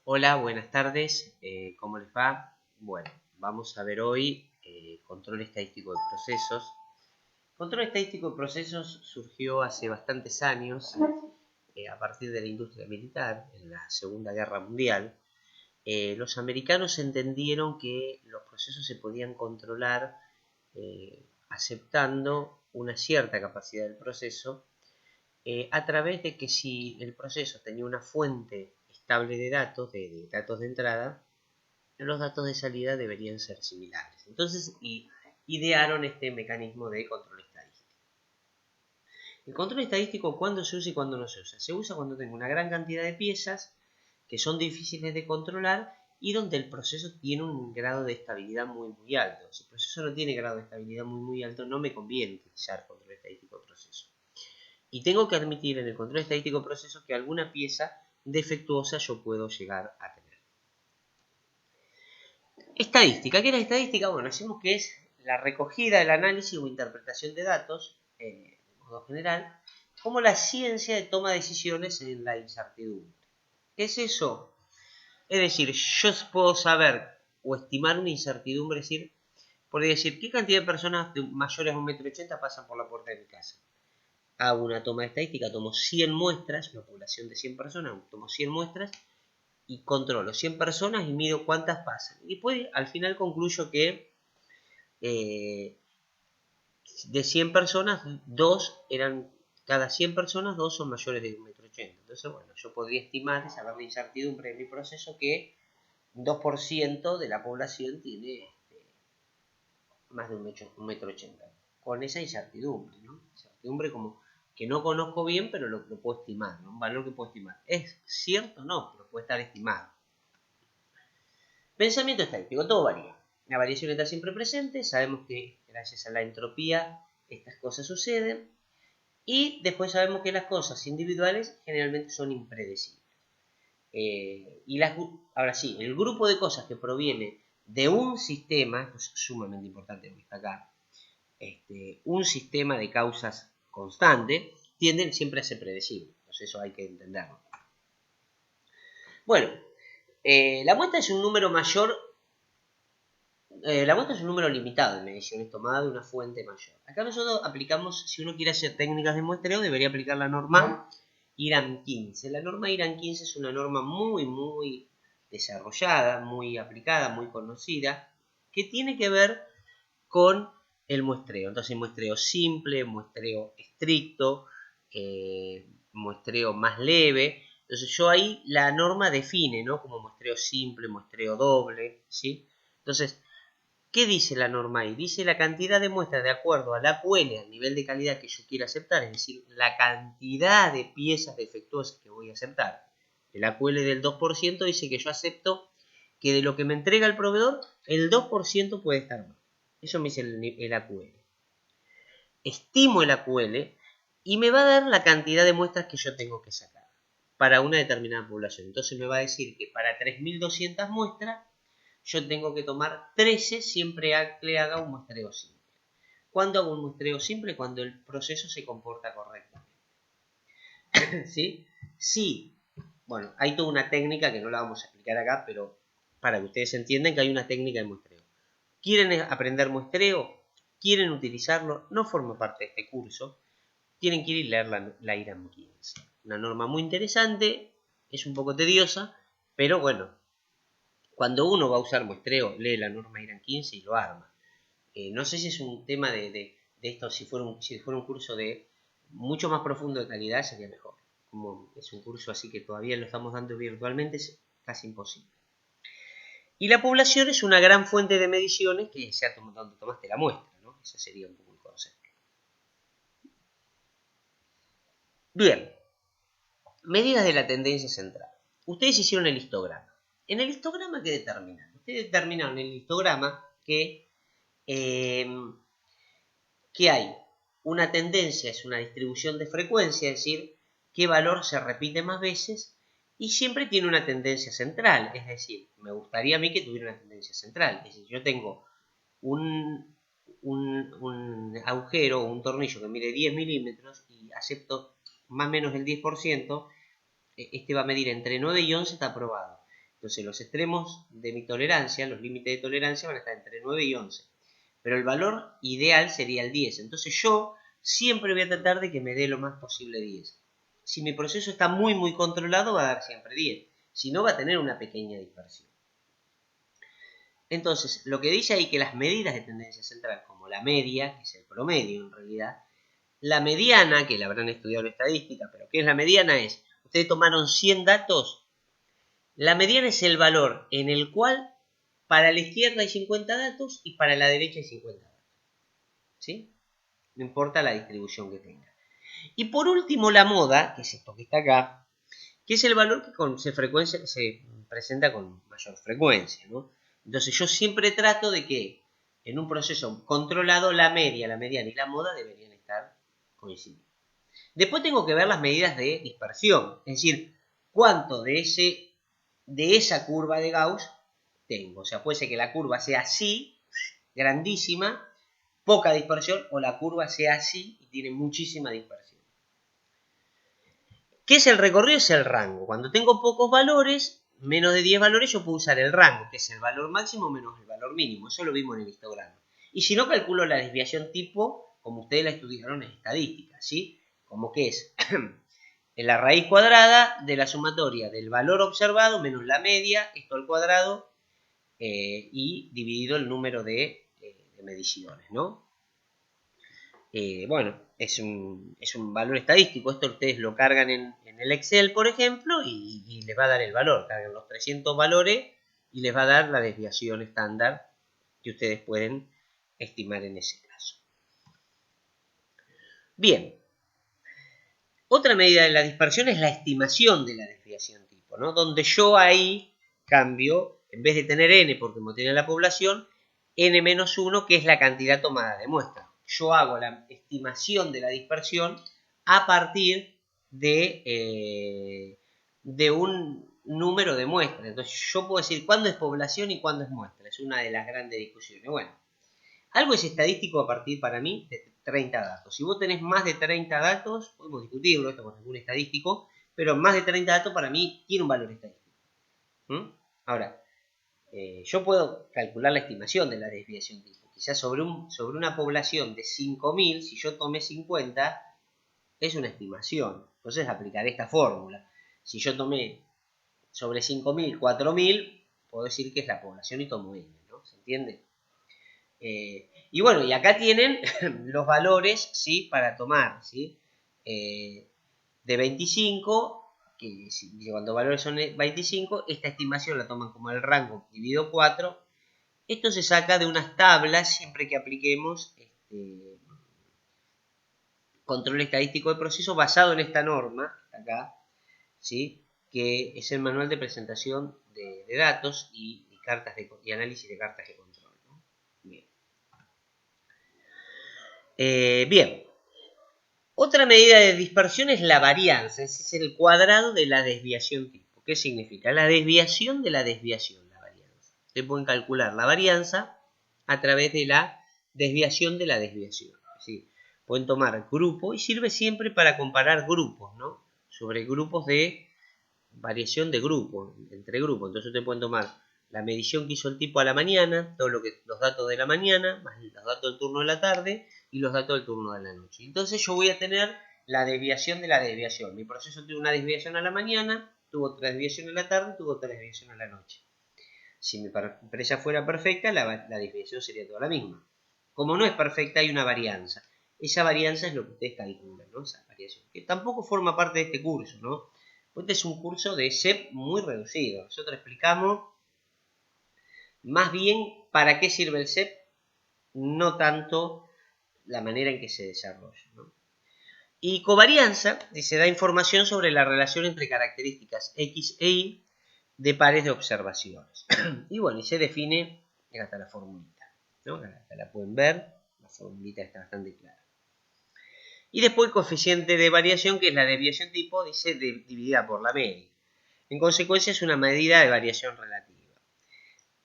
Hola, buenas tardes, ¿cómo les va? Bueno, vamos a ver hoy control estadístico de procesos. Control estadístico de procesos surgió hace bastantes años a partir de la industria militar en la Segunda Guerra Mundial. Los americanos entendieron que los procesos se podían controlar aceptando una cierta capacidad del proceso a través de que si el proceso tenía una fuente estable de datos, de datos de entrada, los datos de salida deberían ser similares. Entonces idearon este mecanismo de control estadístico. El control estadístico, ¿cuándo se usa y cuándo no se usa? Se usa cuando tengo una gran cantidad de piezas que son difíciles de controlar y donde el proceso tiene un grado de estabilidad muy alto. Si el proceso no tiene grado de estabilidad muy alto, no me conviene utilizar control estadístico de proceso. Y tengo que admitir en el control estadístico de procesos que alguna pieza defectuosa yo puedo llegar a tener. Estadística. ¿Qué es la estadística? Bueno, decimos que es la recogida, el análisis o interpretación de datos, de modo general, como la ciencia de toma de decisiones en la incertidumbre. ¿Qué es eso? Es decir, yo puedo saber o estimar una incertidumbre, es decir, podría decir, ¿qué cantidad de personas mayores a 1,80 m pasan por la puerta de mi casa? Hago una toma de estadística, tomo 100 muestras, una población de 100 personas, tomo 100 muestras y controlo 100 personas y mido cuántas pasan. Y después al final concluyo que de 100 personas, cada 100 personas, 2 son mayores de 1,80 m. Entonces, bueno, yo podría estimar, saber la incertidumbre de mi proceso, que 2% de la población tiene más de 1,80 m. Con esa incertidumbre, ¿no? Incertidumbre como que no conozco bien, pero lo puedo estimar, ¿no? Un valor que puedo estimar. ¿Es cierto? No, pero puede estar estimado. Pensamiento estadístico, todo varía. La variación está siempre presente, sabemos que gracias a la entropía estas cosas suceden y después sabemos que las cosas individuales generalmente son impredecibles. Ahora sí, el grupo de cosas que proviene de un sistema, esto es sumamente importante destacar, un sistema de causas constante tienden siempre a ser predecibles, entonces eso hay que entenderlo. Bueno, la muestra es un número mayor. La muestra es un número limitado de mediciones tomadas de una fuente mayor. Acá nosotros aplicamos, si uno quiere hacer técnicas de muestreo, debería aplicar la norma IRAM 15. La norma IRAM 15 es una norma muy desarrollada, muy aplicada, muy conocida, que tiene que ver con el muestreo. Entonces, muestreo simple, muestreo estricto, muestreo más leve. Entonces, yo ahí la norma define, ¿no? Como muestreo simple, muestreo doble, ¿sí? Entonces, ¿qué dice la norma ahí? Dice la cantidad de muestras de acuerdo a la AQL, al nivel de calidad que yo quiero aceptar, es decir, la cantidad de piezas defectuosas que voy a aceptar. El AQL del 2% dice que yo acepto que de lo que me entrega el proveedor, el 2% puede estar mal. Eso me dice el AQL. Estimo el AQL y me va a dar la cantidad de muestras que yo tengo que sacar para una determinada población. Entonces me va a decir que para 3.200 muestras yo tengo que tomar 13 siempre que haga un muestreo simple. ¿Cuándo hago un muestreo simple? Cuando el proceso se comporta correctamente. ¿Sí? Sí. Bueno, hay toda una técnica que no la vamos a explicar acá, pero para que ustedes entiendan que hay una técnica de muestreo. ¿Quieren aprender muestreo? ¿Quieren utilizarlo? No forma parte de este curso. Tienen que ir y leer la IRAM 15. Una norma muy interesante, es un poco tediosa, pero bueno, cuando uno va a usar muestreo, lee la norma IRAM 15 y lo arma. No sé si es un tema de esto, si fuera un curso de mucho más profundo de calidad, sería mejor. Como es un curso así que todavía lo estamos dando virtualmente, es casi imposible. Y la población es una gran fuente de mediciones que sea donde tomaste la muestra, ¿no? Ese sería un poco el concepto. Bien, medidas de la tendencia central. Ustedes hicieron el histograma. En el histograma, ¿qué determinan? Ustedes determinaron en el histograma que hay una tendencia, es una distribución de frecuencia, es decir, qué valor se repite más veces y siempre tiene una tendencia central, es decir, me gustaría a mí que tuviera una tendencia central, es decir, yo tengo un agujero o un tornillo que mide 10 milímetros y acepto más o menos el 10%, este va a medir entre 9 y 11, está aprobado. Entonces los extremos de mi tolerancia, los límites de tolerancia van a estar entre 9 y 11. Pero el valor ideal sería el 10. Entonces yo siempre voy a tratar de que me dé lo más posible 10. Si mi proceso está muy controlado, va a dar siempre 10. Si no, va a tener una pequeña dispersión. Entonces, lo que dice ahí que las medidas de tendencia central, como la media, que es el promedio en realidad, la mediana, que la habrán estudiado en estadística, pero ¿qué es la mediana? Ustedes tomaron 100 datos, la mediana es el valor en el cual para la izquierda hay 50 datos y para la derecha hay 50 datos. ¿Sí? No importa la distribución que tenga. Y por último, la moda, que es esto que está acá, que es el valor que se presenta con mayor frecuencia, ¿no? Entonces yo siempre trato de que en un proceso controlado la media, la mediana y la moda deberían estar coincidiendo. Después tengo que ver las medidas de dispersión, es decir, cuánto de esa curva de Gauss tengo. O sea, puede ser que la curva sea así, grandísima, poca dispersión, o la curva sea así y tiene muchísima dispersión. ¿Qué es el recorrido? Es el rango. Cuando tengo pocos valores, menos de 10 valores, yo puedo usar el rango, que es el valor máximo menos el valor mínimo. Eso lo vimos en el histograma. Y si no, calculo la desviación tipo, como ustedes la estudiaron en estadística, ¿sí? Como que es la raíz cuadrada de la sumatoria del valor observado menos la media, esto al cuadrado, y dividido el número de mediciones, ¿no? Bueno, es un valor estadístico. Esto ustedes lo cargan en el Excel, por ejemplo, y les va a dar el valor. Cargan los 300 valores y les va a dar la desviación estándar que ustedes pueden estimar en ese caso. Bien. Otra medida de la dispersión es la estimación de la desviación tipo, ¿no? Donde yo ahí cambio, en vez de tener n porque me tiene la población, n-1, que es la cantidad tomada de muestra. Yo hago la estimación de la dispersión a partir de un número de muestras. Entonces yo puedo decir cuándo es población y cuándo es muestra. Es una de las grandes discusiones. Bueno, algo es estadístico a partir, para mí, de 30 datos. Si vos tenés más de 30 datos, podemos discutirlo esto con algún estadístico, pero más de 30 datos para mí tiene un valor estadístico. Ahora, yo puedo calcular la estimación de la desviación tipo. Quizás sobre una población de 5.000, si yo tomé 50, es una estimación. Entonces aplicaré esta fórmula. Si yo tomé sobre 5.000, 4.000, puedo decir que es la población y tomo n, ¿no? ¿Se entiende? Y bueno, y acá tienen los valores, ¿sí? Para tomar, ¿sí? De 25, que cuando valores son 25, esta estimación la toman como el rango dividido 4. Esto se saca de unas tablas siempre que apliquemos control estadístico de proceso basado en esta norma, acá, ¿sí? Que es el manual de presentación de datos y análisis de cartas de control, ¿no? Bien. Bien. Otra medida de dispersión es la varianza, ese es el cuadrado de la desviación tipo. ¿Qué significa? La desviación de la desviación, la varianza. Ustedes pueden calcular la varianza a través de la desviación de la desviación. Es decir, pueden tomar grupo y sirve siempre para comparar grupos, ¿no? Sobre grupos de variación de grupos, entre grupos. Entonces ustedes pueden tomar la medición que hizo el tipo a la mañana, los datos de la mañana, más los datos del turno de la tarde y los datos del turno de la noche. Entonces yo voy a tener la desviación de la desviación. Mi proceso tuvo una desviación a la mañana, tuvo otra desviación a la tarde, tuvo otra desviación a la noche. Si mi empresa fuera perfecta, la desviación sería toda la misma. Como no es perfecta, hay una varianza. Esa varianza es lo que ustedes calculan, ¿no? Esa variación, que tampoco forma parte de este curso, ¿no? Este es un curso de CEP muy reducido. Nosotros explicamos más bien para qué sirve el CEP, no tanto la manera en que se desarrolla, ¿no? Y covarianza se da información sobre la relación entre características X e Y de pares de observaciones. Y bueno, y se define, hasta la formulita, ¿no? Acá la pueden ver, la formulita está bastante clara. Y después el coeficiente de variación, que es la desviación tipo, dividida por la media. En consecuencia es una medida de variación relativa.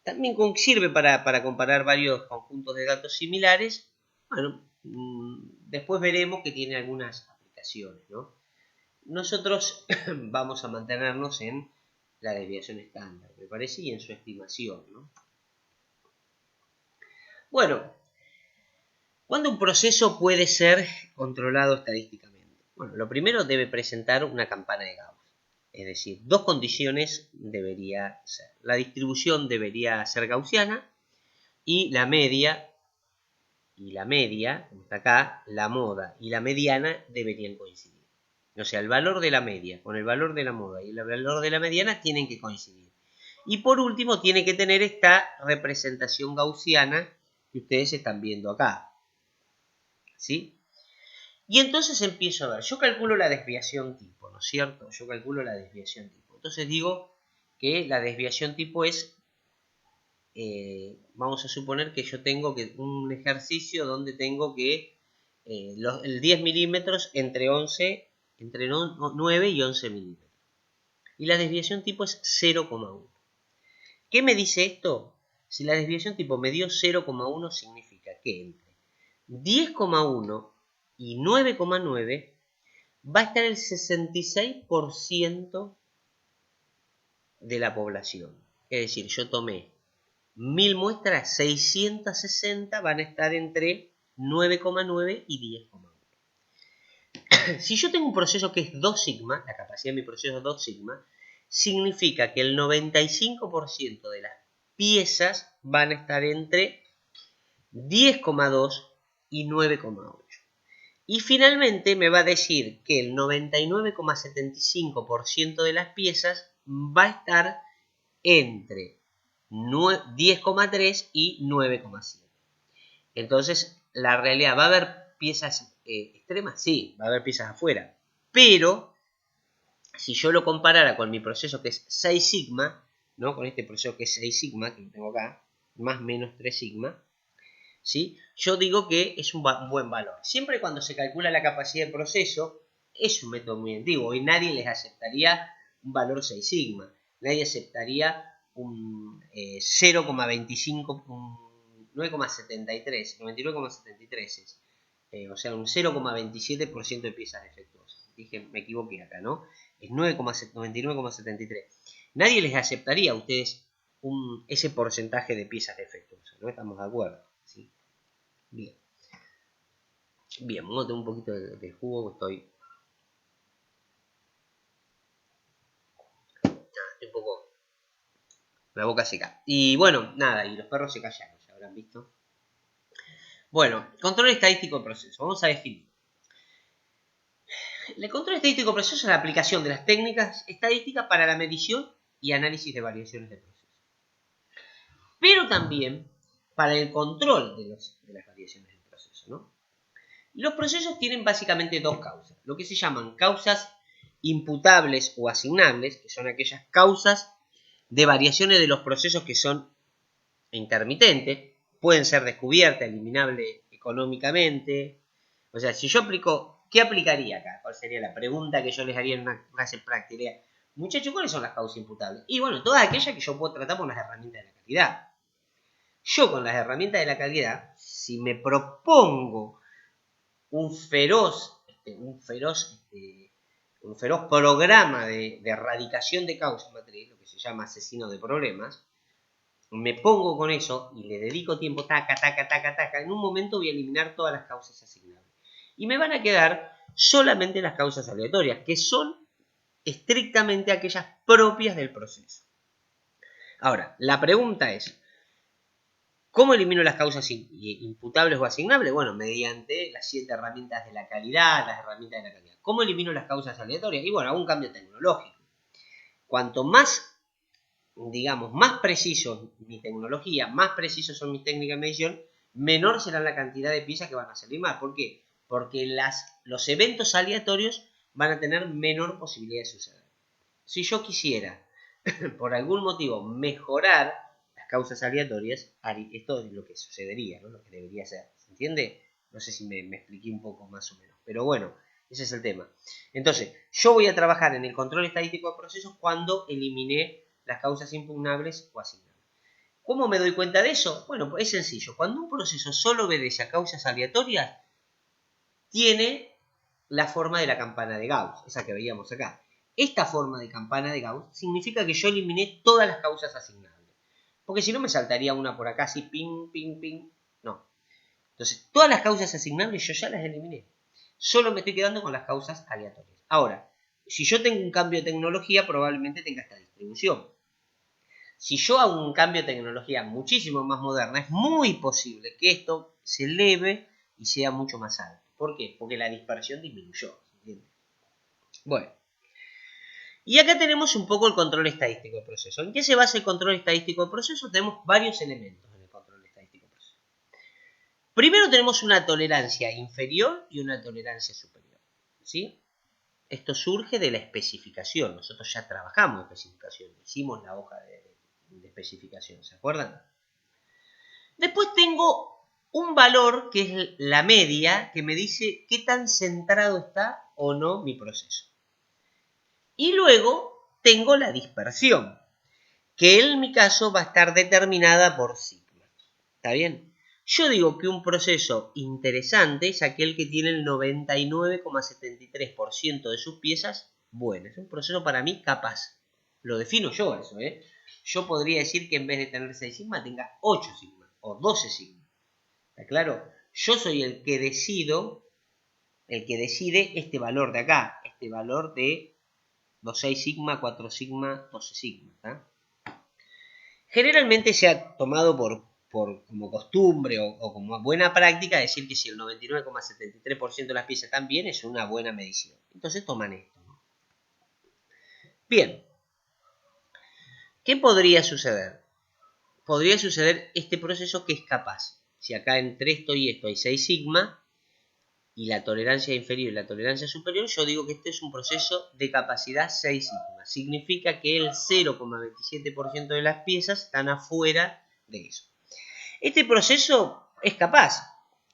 También sirve para comparar varios conjuntos de datos similares. Bueno, después veremos que tiene algunas aplicaciones, ¿no? Nosotros vamos a mantenernos en la desviación estándar, me parece, y en su estimación, ¿no? Bueno, ¿cuándo un proceso puede ser controlado estadísticamente? Bueno, lo primero debe presentar una campana de Gauss. Es decir, dos condiciones debería ser. La distribución debería ser gaussiana y la media, como está acá, la moda y la mediana deberían coincidir. O sea, el valor de la media con el valor de la moda y el valor de la mediana tienen que coincidir. Y por último tiene que tener esta representación gaussiana que ustedes están viendo acá. ¿Sí? Y entonces empiezo a ver, yo calculo la desviación tipo, ¿no es cierto? Yo calculo la desviación tipo. Entonces digo que la desviación tipo es, vamos a suponer que yo tengo que un ejercicio donde tengo que el 10 milímetros entre 9 y 11 milímetros. Y la desviación tipo es 0,1. ¿Qué me dice esto? Si la desviación tipo me dio 0,1 significa que entre 10,1 y 9,9 va a estar el 66% de la población. Es decir, yo tomé 1000 muestras, 660 van a estar entre 9,9 y 10,1. Si yo tengo un proceso que es 2 sigma, la capacidad de mi proceso es 2 sigma, significa que el 95% de las piezas van a estar entre 10,2 y 9,8. Y finalmente me va a decir que el 99,75% de las piezas va a estar entre 10,3 y 9,7. Entonces, la realidad, ¿va a haber piezas extremas? Sí, va a haber piezas afuera. Pero, si yo lo comparara con mi proceso que es 6 sigma, ¿no? Con este proceso que es 6 sigma, que lo tengo acá, más menos 3 sigma, ¿sí? Yo digo que es un buen valor. Siempre y cuando se calcula la capacidad de proceso, es un método muy antiguo y nadie les aceptaría un valor 6 sigma. Nadie aceptaría un 0,25, un 9,73, 99,73 es. O sea, un 0,27% de piezas defectuosas. Dije, me equivoqué acá, ¿no? Es 99,73. Nadie les aceptaría a ustedes ese porcentaje de piezas defectuosas, ¿no? Estamos de acuerdo, ¿sí? Bien. Bien, vamos a tener un poquito de jugo, estoy un poco la boca seca. Y bueno, nada, y los perros se callaron, ya habrán visto. Bueno, control estadístico de proceso. Vamos a definir. El control estadístico de proceso es la aplicación de las técnicas estadísticas para la medición y análisis de variaciones de proceso. Pero también para el control de las variaciones del proceso, ¿no? Los procesos tienen básicamente dos causas, lo que se llaman causas imputables o asignables, que son aquellas causas de variaciones de los procesos que son intermitentes, pueden ser descubiertas, eliminables económicamente. O sea, si yo aplico, ¿qué aplicaría acá? ¿Cuál sería la pregunta que yo les haría en una clase práctica? Muchachos, ¿cuáles son las causas imputables? Y bueno, todas aquellas que yo puedo tratar con las herramientas de la calidad. Yo con las herramientas de la calidad, si me propongo un feroz programa de erradicación de causas matriz, lo que se llama asesino de problemas, me pongo con eso y le dedico tiempo, taca, en un momento voy a eliminar todas las causas asignables. Y me van a quedar solamente las causas aleatorias, que son estrictamente aquellas propias del proceso. Ahora, la pregunta es, ¿cómo elimino las causas imputables o asignables? Bueno, mediante las 7 herramientas de la calidad, las herramientas de la calidad. ¿Cómo elimino las causas aleatorias? Y bueno, hago un cambio tecnológico. Cuanto más, digamos, más preciso mi tecnología, más precisos son mis técnicas de medición, menor será la cantidad de piezas que van a salir mal. ¿Por qué? Porque los eventos aleatorios van a tener menor posibilidad de suceder. Si yo quisiera, por algún motivo, mejorar causas aleatorias, esto es lo que sucedería, ¿no? Lo que debería ser. ¿Se entiende? No sé si me expliqué un poco más o menos. Pero bueno, ese es el tema. Entonces, yo voy a trabajar en el control estadístico de procesos cuando eliminé las causas impugnables o asignables. ¿Cómo me doy cuenta de eso? Bueno, pues es sencillo. Cuando un proceso solo obedece a causas aleatorias, tiene la forma de la campana de Gauss, esa que veíamos acá. esta forma de campana de Gauss significa que yo eliminé todas las causas asignables. Porque si no me saltaría una por acá así, ping, ping, ping. No. Entonces, todas las causas asignables yo ya las eliminé. Solo me estoy quedando con las causas aleatorias. Ahora, si yo tengo un cambio de tecnología, probablemente tenga esta distribución. Si yo hago un cambio de tecnología muchísimo más moderna, es muy posible que esto se eleve y sea mucho más alto. ¿Por qué? Porque la dispersión disminuyó. ¿Entiendes? Bueno. Y acá tenemos un poco el control estadístico del proceso. ¿En qué se basa el control estadístico del proceso? Tenemos varios elementos en el control estadístico del proceso. Primero tenemos una tolerancia inferior y una tolerancia superior. ¿Sí? Esto surge de la especificación. Nosotros ya trabajamos en especificación. Hicimos la hoja de especificación. ¿Se acuerdan? Después tengo un valor que es la media que me dice qué tan centrado está o no mi proceso. Y luego tengo la dispersión, que en mi caso va a estar determinada por sigma. ¿Está bien? Yo digo que un proceso interesante es aquel que tiene el 99,73% de sus piezas buenas. Es un proceso para mí capaz. Lo defino yo eso, ¿eh? Yo podría decir que en vez de tener 6 sigma tenga 8 sigma o 12 sigma. ¿Está claro? Yo soy el que decide este valor de acá, este valor de 6 sigma, 4 sigma, 12 sigma. ¿Tá? Generalmente se ha tomado como costumbre o como buena práctica decir que si el 99,73% de las piezas están bien es una buena medición. Entonces toman esto. ¿No? Bien. ¿Qué podría suceder? Podría suceder este proceso que es capaz. Si acá entre esto y esto hay 6 sigma, y la tolerancia inferior y la tolerancia superior, yo digo que este es un proceso de capacidad 6 sigma. Significa que el 0,27% de las piezas están afuera de eso. Este proceso es capaz.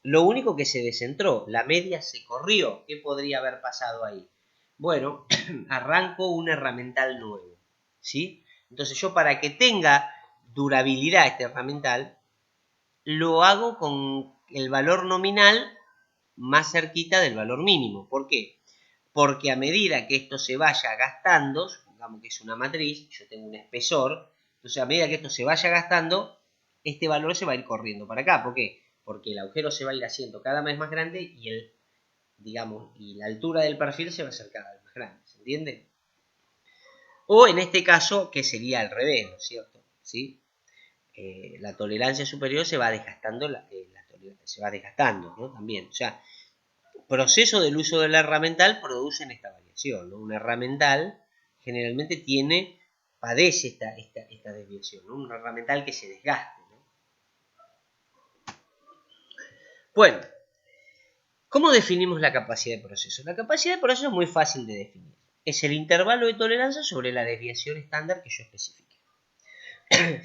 Lo único que se descentró, la media se corrió. ¿Qué podría haber pasado ahí? Bueno, arranco un herramental nuevo. ¿Sí? Entonces yo para que tenga durabilidad este herramental, lo hago con el valor nominal más cerquita del valor mínimo. ¿Por qué? Porque a medida que esto se vaya gastando, supongamos que es una matriz, yo tengo un espesor, entonces a medida que esto se vaya gastando, este valor se va a ir corriendo para acá. ¿Por qué? Porque el agujero se va a ir haciendo cada vez más grande y y la altura del perfil se va a hacer cada vez más grande. ¿Se entiende? O en este caso, que sería al revés, ¿no es cierto? ¿Sí? La tolerancia superior se va desgastando, se va desgastando, ¿no? También, o sea, proceso del uso del herramental producen esta variación, ¿no? Un herramental generalmente padece esta desviación, ¿no? Un herramental que se desgaste, ¿no? Bueno, ¿cómo definimos la capacidad de proceso? La capacidad de proceso es muy fácil de definir. Es el intervalo de tolerancia sobre la desviación estándar que yo especifique.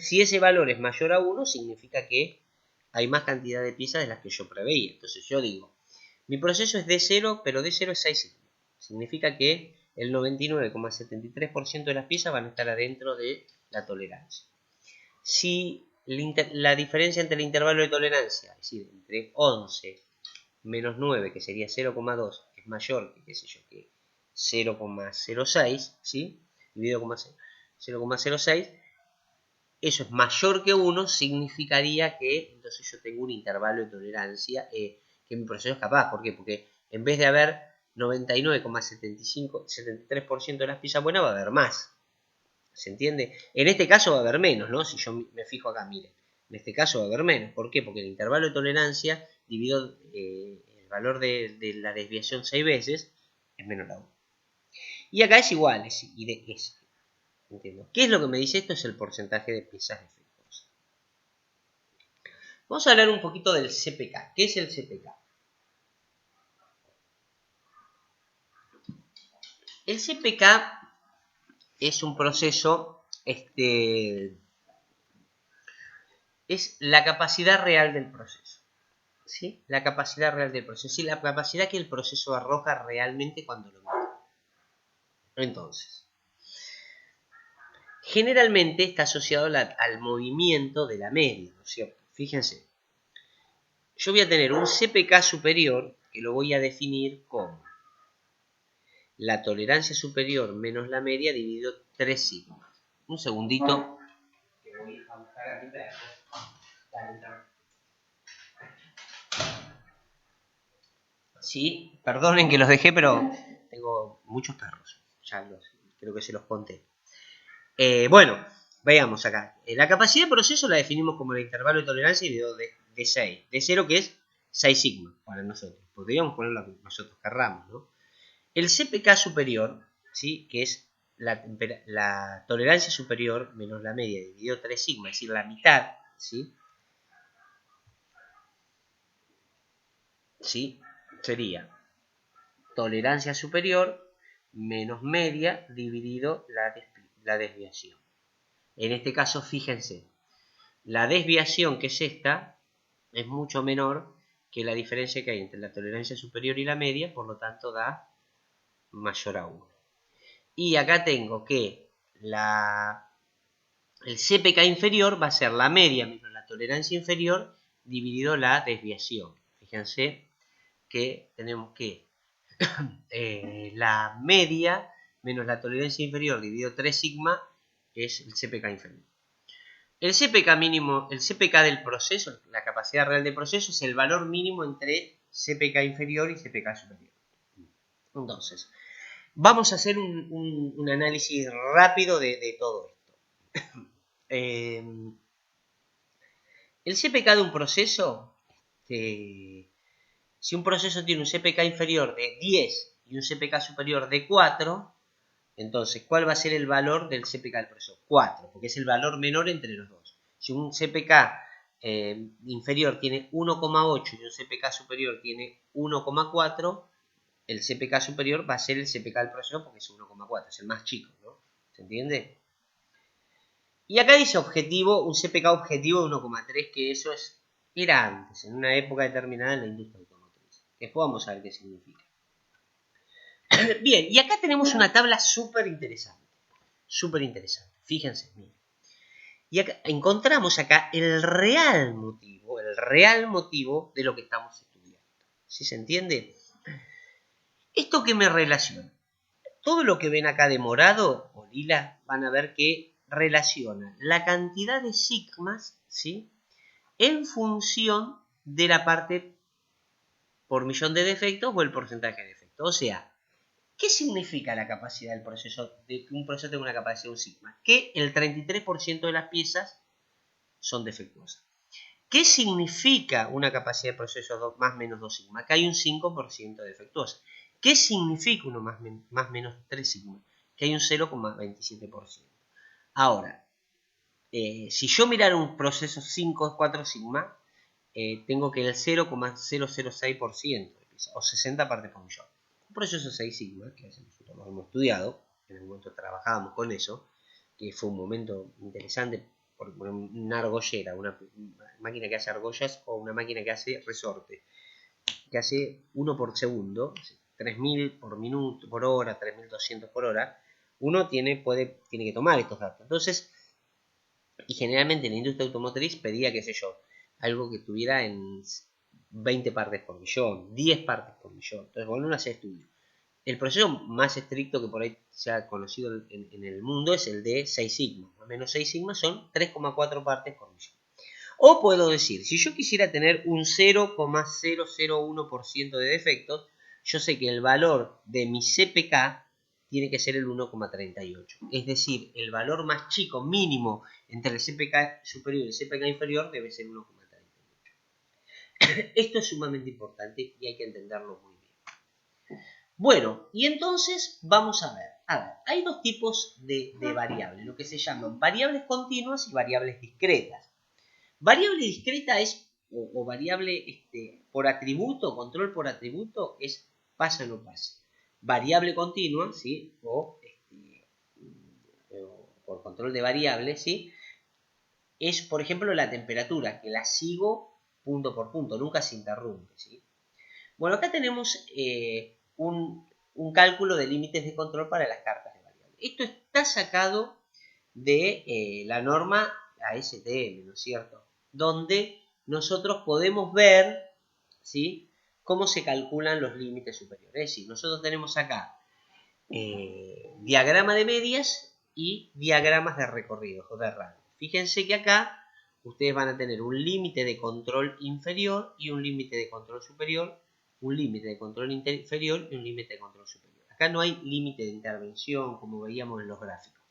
Si ese valor es mayor a 1, significa que hay más cantidad de piezas de las que yo preveía. Entonces yo digo, mi proceso es D0, pero D0 es 6 sigma. Significa que el 99,73% de las piezas van a estar adentro de la tolerancia. Si la diferencia entre el intervalo de tolerancia, es decir, entre 11 menos 9, que sería 0,2, es mayor que, qué sé yo, que 0,06, ¿sí? Dividido con 0,06, eso es mayor que 1, significaría que entonces yo tengo un intervalo de tolerancia que mi proceso es capaz. ¿Por qué? Porque en vez de haber 99,73% de las piezas buenas, va a haber más. ¿Se entiende? En este caso va a haber menos, ¿no? Si yo me fijo acá, miren. En este caso va a haber menos. ¿Por qué? Porque el intervalo de tolerancia dividido el valor de la desviación 6 veces es menor a 1. Y acá es igual, es. ¿Entiendo? ¿Qué es lo que me dice esto? Es el porcentaje de piezas defectuosas. Vamos a hablar un poquito del CPK. ¿Qué es el CPK? El CPK es un proceso, es la capacidad real del proceso. ¿Sí? La capacidad real del proceso. Sí, la capacidad que el proceso arroja realmente cuando lo mira. Entonces, generalmente está asociado al movimiento de la media, ¿no es cierto? Fíjense, yo voy a tener un CPK superior que lo voy a definir como la tolerancia superior menos la media dividido 3 sigma. Un segundito. Que voy a buscar a mi perro. Sí, perdonen que los dejé, pero tengo muchos perros. Creo que se los conté. Bueno, veamos acá. La capacidad de proceso la definimos como el intervalo de tolerancia dividido de 6. De 0 que es 6 sigma para nosotros. Podríamos poner lo que nosotros querramos, ¿no? El CPK superior, ¿sí? Que es la tolerancia superior menos la media dividido 3 sigma, es decir, la mitad, ¿sí? ¿Sí? Sería tolerancia superior menos media dividido la desviación. En este caso, fíjense, la desviación, que es esta, es mucho menor que la diferencia que hay entre la tolerancia superior y la media, por lo tanto da mayor a 1. Y acá tengo que el CPK inferior va a ser la media menos la tolerancia inferior dividido la desviación. Fíjense que tenemos que la media menos la tolerancia inferior dividido 3 sigma es el CPK inferior. El CPK mínimo, el CPK del proceso, la capacidad real del proceso, es el valor mínimo entre CPK inferior y CPK superior. Entonces, vamos a hacer un análisis rápido de todo esto. El CPK de un proceso, si un proceso tiene un CPK inferior de 10 y un CPK superior de 4, entonces, ¿cuál va a ser el valor del CPK del proceso? 4, porque es el valor menor entre los dos. Si un CPK inferior tiene 1,8 y un CPK superior tiene 1,4, el CPK superior va a ser el CPK del proceso porque es 1,4, es el más chico, ¿no? ¿Se entiende? Y acá dice objetivo, un CPK objetivo de 1,3, que eso era antes, en una época determinada en la industria automotriz. Después vamos a ver qué significa. Bien, y acá tenemos una tabla súper interesante. Súper interesante. Fíjense, miren. Y acá encontramos acá el real motivo de lo que estamos estudiando. ¿Sí se entiende? ¿Esto qué me relaciona? Todo lo que ven acá de morado o lila van a ver que relaciona la cantidad de sigmas, ¿sí?, en función de la parte por millón de defectos o el porcentaje de defectos. O sea, ¿qué significa la capacidad del proceso? De que un proceso tenga una capacidad de un sigma. Que el 33% de las piezas son defectuosas. ¿Qué significa una capacidad de proceso más menos 2 sigma? Que hay un 5% defectuosa. ¿Qué significa uno más menos 3 sigma? Que hay un 0,27%. Ahora, si yo mirara un proceso 5 4 sigma, tengo que el 0,006% o 60 partes por millón. Un proceso 6 sigma, que nosotros lo hemos estudiado, en el momento trabajábamos con eso, que fue un momento interesante, porque una argollera, una máquina que hace argollas o una máquina que hace resorte, que hace 1 por segundo, 3000 por minuto, por hora, 3200 por hora, uno tiene que tomar estos datos. Entonces, y generalmente la industria automotriz pedía, qué sé yo, algo que estuviera en 20 partes por millón, 10 partes por millón. Entonces, bueno, uno hace estudio. El proceso más estricto que por ahí se ha conocido en el mundo es el de 6 sigma. Más o menos 6 sigma son 3,4 partes por millón. O puedo decir, si yo quisiera tener un 0,001% de defectos, yo sé que el valor de mi CPK tiene que ser el 1,38. Es decir, el valor más chico mínimo entre el CPK superior y el CPK inferior debe ser 1,38. Esto es sumamente importante y hay que entenderlo muy bien. Bueno, y entonces vamos a ver. Hay dos tipos de variables, lo que se llaman variables continuas y variables discretas. Variable discreta es, o variable por atributo, control por atributo, es pasa o no pasa. Variable continua, ¿sí?, o por control de variables, ¿sí?, es, por ejemplo, la temperatura, que la sigo punto por punto, nunca se interrumpe, ¿sí? Bueno, acá tenemos un cálculo de límites de control para las cartas de variables. Esto está sacado de la norma ASTM, ¿no es cierto?, donde nosotros podemos ver, ¿sí?, cómo se calculan los límites superiores. Es decir, nosotros tenemos acá diagrama de medias y diagramas de recorridos o de radio. Fíjense que acá ustedes van a tener un límite de control inferior y un límite de control superior, un límite de control inferior y un límite de control superior. Acá no hay límite de intervención como veíamos en los gráficos.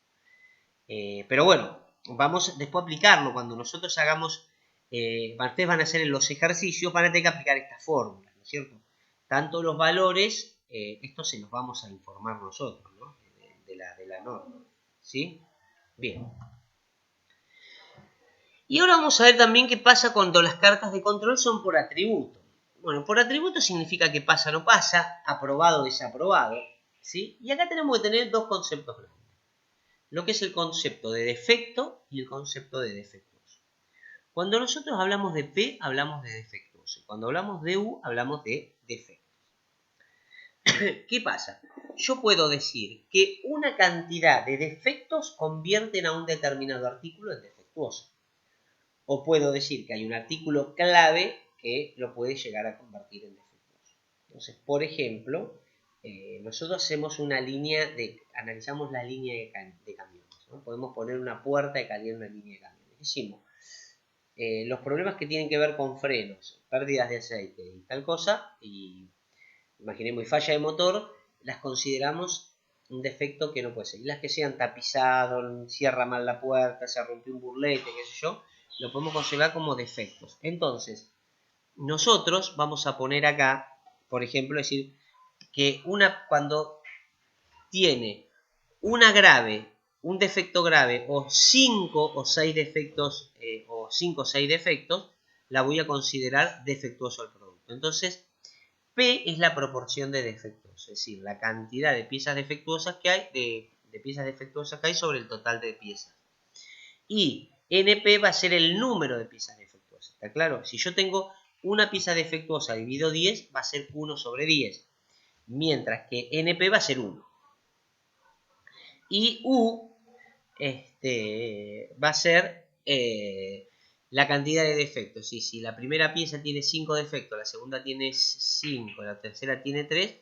Pero bueno, vamos después a aplicarlo. Cuando nosotros hagamos, ustedes van a hacer los ejercicios, van a tener que aplicar estas fórmulas, ¿no es cierto? Tanto los valores, esto se los vamos a informar nosotros, ¿no? De la norma, ¿sí? Bien. Y ahora vamos a ver también qué pasa cuando las cartas de control son por atributo. Bueno, por atributo significa que pasa o no pasa, aprobado o desaprobado, ¿sí? Y acá tenemos que tener dos conceptos grandes. Lo que es el concepto de defecto y el concepto de defectuoso. Cuando nosotros hablamos de P, hablamos de defectuoso. Cuando hablamos de U, hablamos de defectos. ¿Qué pasa? Yo puedo decir que una cantidad de defectos convierten a un determinado artículo en defectuoso. O puedo decir que hay un artículo clave que lo puede llegar a convertir en defectuoso. Entonces, por ejemplo, nosotros hacemos una línea analizamos la línea de camiones, ¿no? Podemos poner una puerta de calidad en una línea de camiones. Decimos, los problemas que tienen que ver con frenos, pérdidas de aceite y tal cosa, y imaginemos falla de motor, las consideramos un defecto que no puede ser. Y las que sean tapizado, cierra mal la puerta, se rompió un burlete, qué sé yo, lo podemos considerar como defectos. Entonces, nosotros vamos a poner acá, por ejemplo, decir que cuando tiene un defecto grave o 5 o 6 defectos o 5 o 6 defectos, la voy a considerar defectuoso al producto. Entonces, P es la proporción de defectos, es decir, la cantidad de piezas defectuosas que hay, de piezas defectuosas que hay sobre el total de piezas. Y NP va a ser el número de piezas defectuosas, ¿está claro? Si yo tengo una pieza defectuosa dividido 10, va a ser 1 sobre 10, mientras que NP va a ser 1. Y U va a ser la cantidad de defectos. Si la primera pieza tiene 5 defectos, la segunda tiene 5, la tercera tiene 3,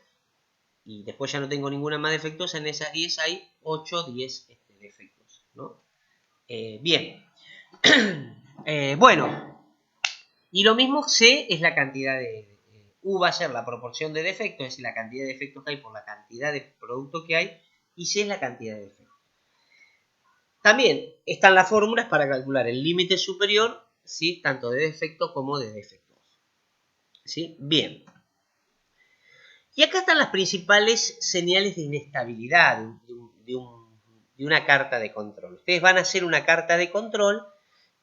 y después ya no tengo ninguna más defectuosa, en esas 10 hay 8 o 10 defectos, ¿no? Bien. Bueno, y lo mismo C es la cantidad de U va a ser la proporción de defectos, es decir, la cantidad de defectos que hay por la cantidad de producto que hay, y C es la cantidad de defectos. También están las fórmulas para calcular el límite superior, ¿sí? Tanto de defecto como de defectos, ¿sí? Bien. Y acá están las principales señales de inestabilidad de una carta de control. Ustedes van a hacer una carta de control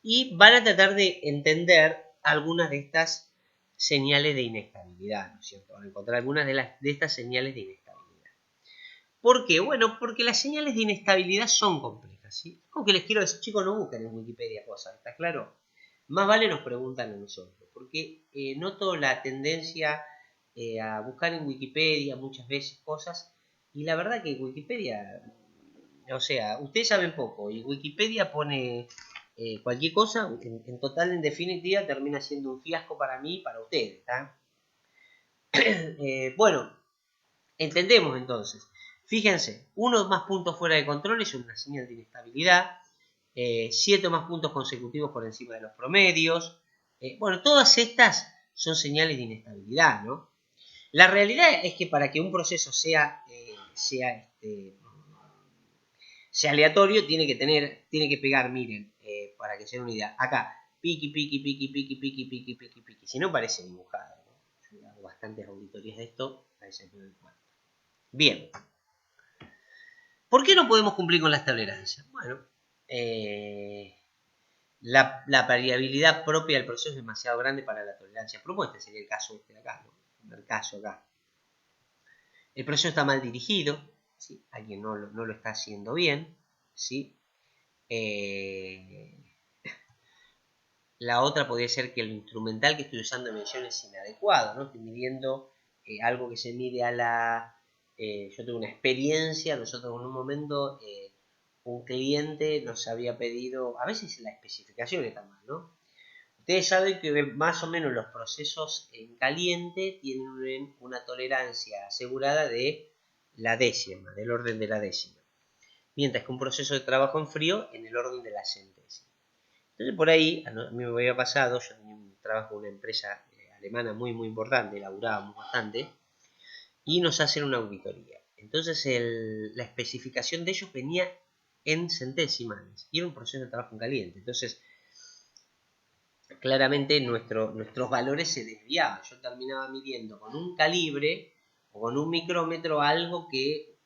y van a tratar de entender algunas de estas señales de inestabilidad, ¿no es cierto? Van a encontrar algunas de estas señales de inestabilidad. ¿Por qué? Bueno, porque las señales de inestabilidad son complejas, ¿sí? Como que les quiero decir, chicos, no busquen en Wikipedia cosas, ¿está claro? Más vale nos preguntan a nosotros, porque noto la tendencia a buscar en Wikipedia muchas veces cosas, y la verdad que Wikipedia, o sea, ustedes saben poco, y Wikipedia pone cualquier cosa, en total, en definitiva, termina siendo un fiasco para mí y para ustedes, ¿está? Bueno, entendemos entonces. Fíjense, 1 más puntos fuera de control es una señal de inestabilidad, 7 más puntos consecutivos por encima de los promedios. Bueno, todas estas son señales de inestabilidad, ¿no? La realidad es que para que un proceso sea aleatorio, tiene que pegar, miren, para que se den una idea, acá, piqui, piqui, piqui, piqui, piqui, piqui, piqui, piqui, si no parece dibujado, ¿no? Yo hago bastantes auditorías de esto, a veces me doy cuenta. Bien. ¿Por qué no podemos cumplir con las tolerancias? Bueno, la variabilidad propia del proceso es demasiado grande para la tolerancia propuesta. Sería el caso de acá, ¿no? El caso acá. El proceso está mal dirigido, ¿sí? Alguien no lo está haciendo bien, ¿sí? La otra podría ser que el instrumental que estoy usando en medición es inadecuado, ¿no? Estoy midiendo algo que se mide a la... yo tengo una experiencia, nosotros en un momento un cliente nos había pedido, a veces la especificación está mal, ¿no? Ustedes saben que más o menos los procesos en caliente tienen una tolerancia asegurada de la décima, del orden de la décima. Mientras que un proceso de trabajo en frío en el orden de la centésima. Entonces por ahí, a mí me había pasado, yo tenía un trabajo en una empresa alemana muy importante, laburábamos bastante, y nos hacen una auditoría. Entonces la especificación de ellos venía en centésimas, y era un proceso de trabajo en caliente. Entonces, claramente nuestros valores se desviaban. Yo terminaba midiendo con un calibre o con un micrómetro algo que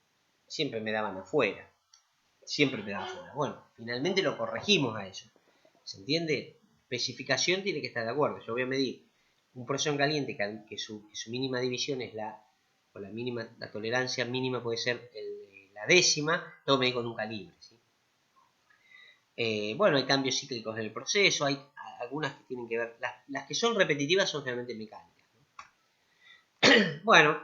siempre me daban afuera. Bueno, finalmente lo corregimos a eso. ¿Se entiende? Especificación tiene que estar de acuerdo. Yo voy a medir un proceso en caliente que su mínima división es la tolerancia mínima puede ser la décima, tengo que medir con un calibre. ¿Sí? Bueno, hay cambios cíclicos en el proceso, hay algunas que tienen que ver, las que son repetitivas son realmente mecánicas. ¿No? Bueno,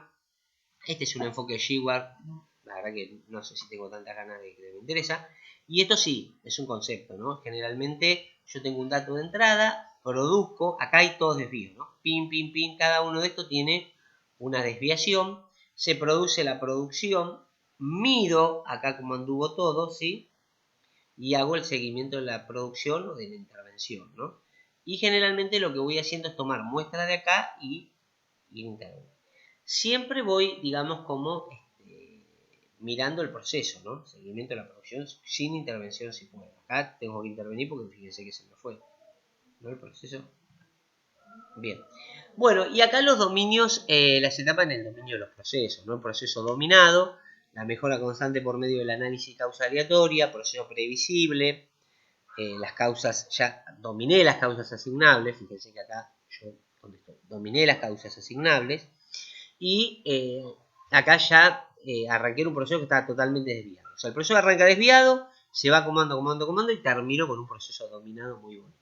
este es un enfoque de Shewhart, la verdad que no sé si tengo tantas ganas de que me interesa. Y esto sí, es un concepto, ¿no? Generalmente yo tengo un dato de entrada, produzco, acá hay todos desvíos, ¿no? Pin, pin, pin, cada uno de estos tiene una desviación, se produce la producción, mido acá como anduvo todo, ¿sí? Y hago el seguimiento de la producción o de la intervención, ¿no? Y generalmente lo que voy haciendo es tomar muestras de acá y intervenir. Siempre voy, digamos, como mirando el proceso, ¿no? Seguimiento de la producción sin intervención si puedo. Acá tengo que intervenir porque fíjense que se me fue, ¿no? El proceso. Bien. Bueno, y acá los dominios, las etapas en el dominio de los procesos, ¿no? El proceso dominado, la mejora constante por medio del análisis causa aleatoria, proceso previsible, las causas, ya dominé las causas asignables, fíjense que acá yo, ¿dónde estoy? Dominé las causas asignables, y acá ya arranqué un proceso que estaba totalmente desviado. O sea, el proceso arranca desviado, se va comando y termino con un proceso dominado muy bonito.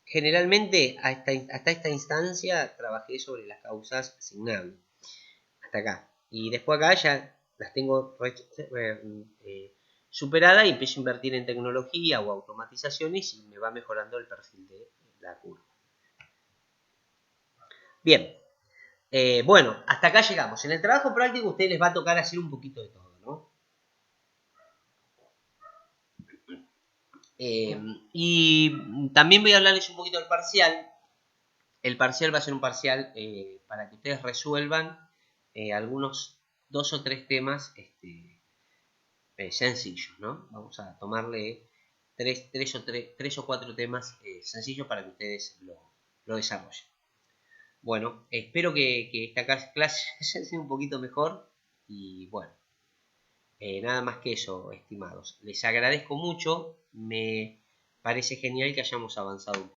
Generalmente hasta esta instancia trabajé sobre las causas asignables. Hasta acá. Y después acá ya las tengo superadas y empiezo a invertir en tecnología o automatizaciones y me va mejorando el perfil de la curva. Bien. Bueno, hasta acá llegamos. En el trabajo práctico a ustedes les va a tocar hacer un poquito de todo, ¿no? Y también voy a hablarles un poquito del parcial. El parcial va a ser un parcial para que ustedes resuelvan algunos 2 o 3 temas sencillos, ¿no? Vamos a tomarle 3 o 4 temas sencillos para que ustedes lo desarrollen. Bueno, espero que esta clase sea un poquito mejor y bueno, nada más que eso, estimados. Les agradezco mucho, me parece genial que hayamos avanzado un poco.